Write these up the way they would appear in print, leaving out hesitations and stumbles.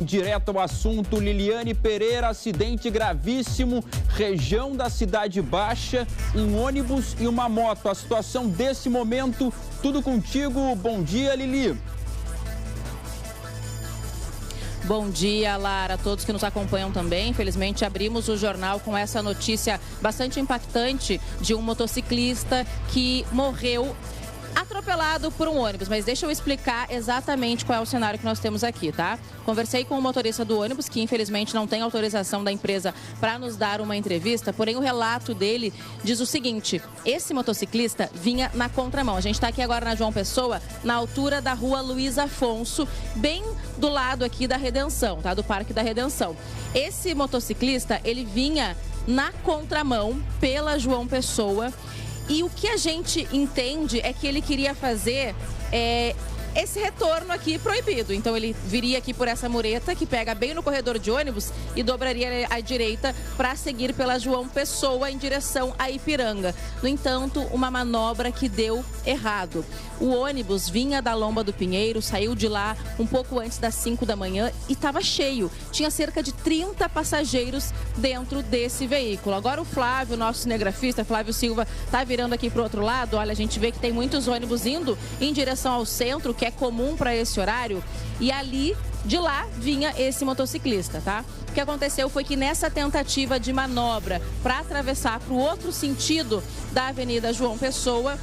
Direto ao assunto, Liliane Pereira, acidente gravíssimo, região da Cidade Baixa, um ônibus e uma moto. A situação desse momento, tudo contigo. Bom dia, Lili. Bom dia, Lara, a todos que nos acompanham também. Infelizmente, abrimos o jornal com essa notícia bastante impactante de um motociclista que morreu atropelado por um ônibus, mas deixa eu explicar exatamente qual é o cenário que nós temos aqui, tá? Conversei com o motorista do ônibus, que infelizmente não tem autorização da empresa para nos dar uma entrevista, porém o relato dele diz o seguinte: esse motociclista vinha na contramão. A gente está aqui agora na João Pessoa, na altura da rua Luiz Afonso, bem do lado aqui da Redenção, tá? Do Parque da Redenção. Esse motociclista, ele vinha na contramão pela João Pessoa. E o que a gente entende é que ele queria fazer esse retorno aqui proibido. Então ele viria aqui por essa mureta que pega bem no corredor de ônibus e dobraria à direita para seguir pela João Pessoa em direção a Ipiranga. No entanto, uma manobra que deu errado. O ônibus vinha da Lomba do Pinheiro, saiu de lá um pouco antes das 5 da manhã e estava cheio. Tinha cerca de 30 passageiros dentro desse veículo. Agora o Flávio, nosso cinegrafista, Flávio Silva, está virando aqui para o outro lado. Olha, a gente vê que tem muitos ônibus indo em direção ao centro, que é comum para esse horário. E ali, de lá, vinha esse motociclista, tá? O que aconteceu foi que nessa tentativa de manobra para atravessar para o outro sentido da Avenida João Pessoa,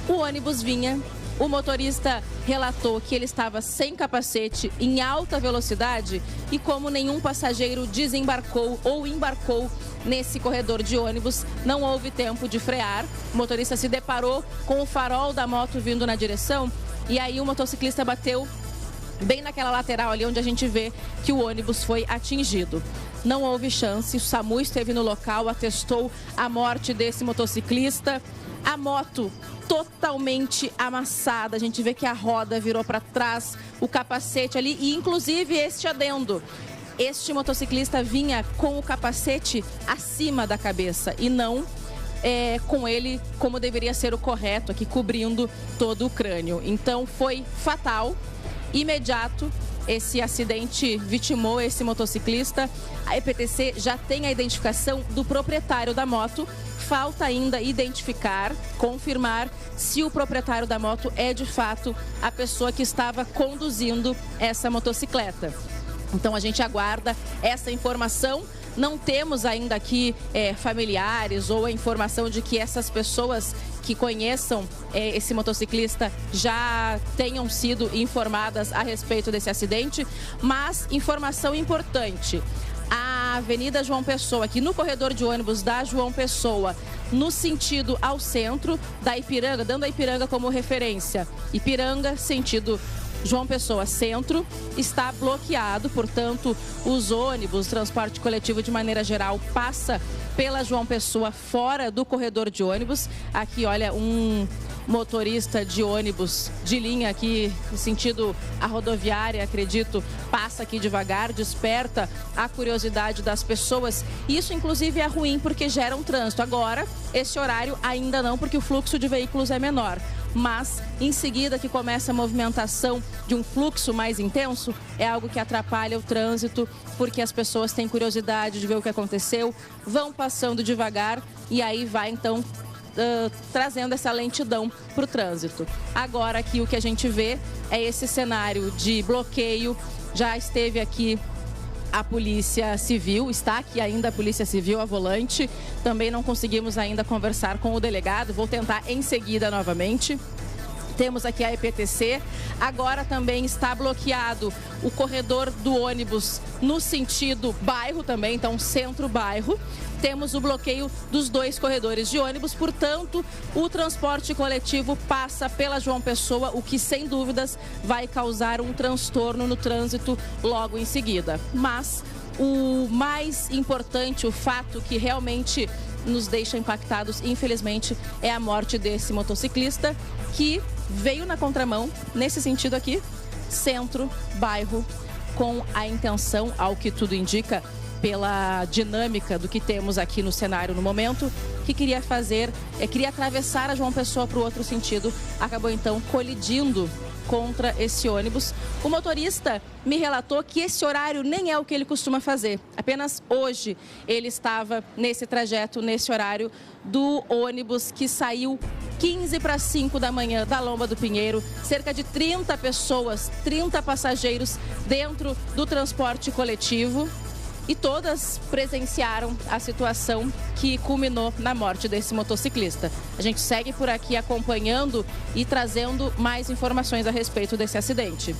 o ônibus vinha. O motorista relatou que ele estava sem capacete, em alta velocidade, e como nenhum passageiro desembarcou ou embarcou nesse corredor de ônibus, não houve tempo de frear. O motorista se deparou com o farol da moto vindo na direção e aí o motociclista bateu bem naquela lateral ali onde a gente vê que o ônibus foi atingido. Não houve chance, o SAMU esteve no local, atestou a morte desse motociclista. A moto totalmente amassada, a gente vê que a roda virou para trás, o capacete ali e inclusive este adendo. Este motociclista vinha com o capacete acima da cabeça e não com ele como deveria ser o correto, aqui cobrindo todo o crânio. Então foi fatal, imediato. Esse acidente vitimou esse motociclista. A EPTC já tem a identificação do proprietário da moto. Falta ainda identificar, confirmar se o proprietário da moto é de fato a pessoa que estava conduzindo essa motocicleta. Então a gente aguarda essa informação. Não temos ainda aqui familiares ou a informação de que essas pessoas que conheçam esse motociclista já tenham sido informadas a respeito desse acidente, mas informação importante. A Avenida João Pessoa, aqui no corredor de ônibus da João Pessoa, no sentido ao centro da Ipiranga, dando a Ipiranga como referência. Ipiranga, sentido João Pessoa Centro, está bloqueado, portanto, os ônibus, transporte coletivo de maneira geral, passa pela João Pessoa fora do corredor de ônibus. Aqui, olha, um motorista de ônibus de linha aqui, no sentido a rodoviária, acredito, passa aqui devagar, desperta a curiosidade das pessoas. Isso, inclusive, é ruim porque gera um trânsito. Agora, esse horário ainda não, porque o fluxo de veículos é menor. Mas, em seguida que começa a movimentação de um fluxo mais intenso, é algo que atrapalha o trânsito, porque as pessoas têm curiosidade de ver o que aconteceu, vão passando devagar e aí vai, então, trazendo essa lentidão para o trânsito. Agora aqui o que a gente vê é esse cenário de bloqueio. Já esteve aqui a Polícia Civil, está aqui ainda a Polícia Civil a volante. Também não conseguimos ainda conversar com o delegado, vou tentar em seguida novamente. Temos aqui a EPTC, agora também está bloqueado o corredor do ônibus no sentido bairro também, então centro-bairro. Temos o bloqueio dos dois corredores de ônibus, portanto, o transporte coletivo passa pela João Pessoa, o que sem dúvidas vai causar um transtorno no trânsito logo em seguida. Mas o mais importante, o fato que realmente nos deixa impactados, infelizmente, é a morte desse motociclista que veio na contramão, nesse sentido aqui, centro, bairro, com a intenção, ao que tudo indica, pela dinâmica do que temos aqui no cenário no momento, que queria atravessar a João Pessoa para o outro sentido, acabou então colidindo contra esse ônibus. O motorista me relatou que esse horário nem é o que ele costuma fazer. Apenas hoje ele estava nesse trajeto, nesse horário do ônibus que saiu 15 para 5 da manhã da Lomba do Pinheiro. Cerca de 30 pessoas, 30 passageiros dentro do transporte coletivo. E todas presenciaram a situação que culminou na morte desse motociclista. A gente segue por aqui acompanhando e trazendo mais informações a respeito desse acidente.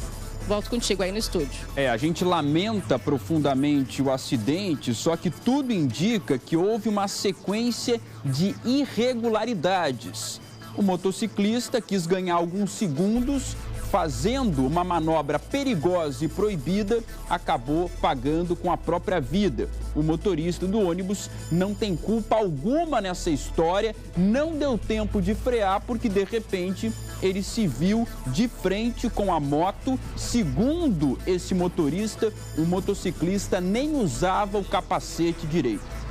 Volto contigo aí no estúdio. A gente lamenta profundamente o acidente, só que tudo indica que houve uma sequência de irregularidades. O motociclista quis ganhar alguns segundos, fazendo uma manobra perigosa e proibida, acabou pagando com a própria vida. O motorista do ônibus não tem culpa alguma nessa história, não deu tempo de frear porque, de repente, ele se viu de frente com a moto. Segundo esse motorista, o motociclista nem usava o capacete direito.